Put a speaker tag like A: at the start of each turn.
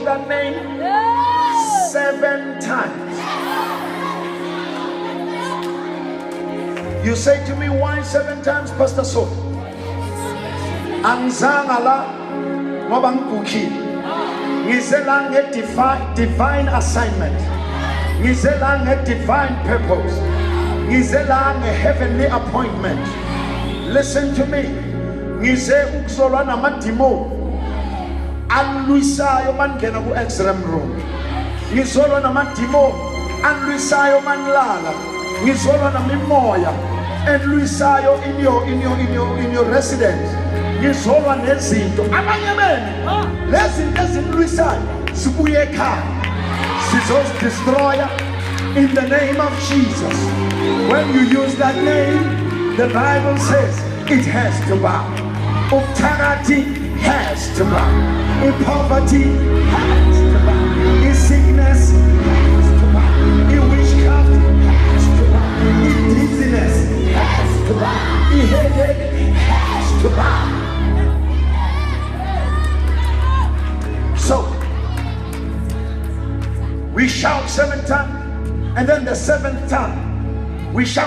A: that name 7 times. You say to me, why 7 times, Pastor Solly? Angizanga la ngoba ngigukhile. Ngize la divine assignment. Ngize la divine purpose. Ngize la heavenly appointment. Listen to me. Ngize ukuzolwa namadimoni alwisayo mangena ku exam room. Ngizolwa namadimoni alwisayo manlala. Ngizolwa namimoya elwisayo in your residence. Ngizolwa nezinto abanye benu lezinto ezinlwisayo sibuye ekhaya sizozidestroya in the name of Jesus. When you use that name, the Bible says it has to bow. Uthakati has to bow. Poverty has to bow. Sickness has to bow. Witchcraft has to bow. Dizziness has to bow. Headache has to bow. So we shout 7 times, and then the 7th time we shout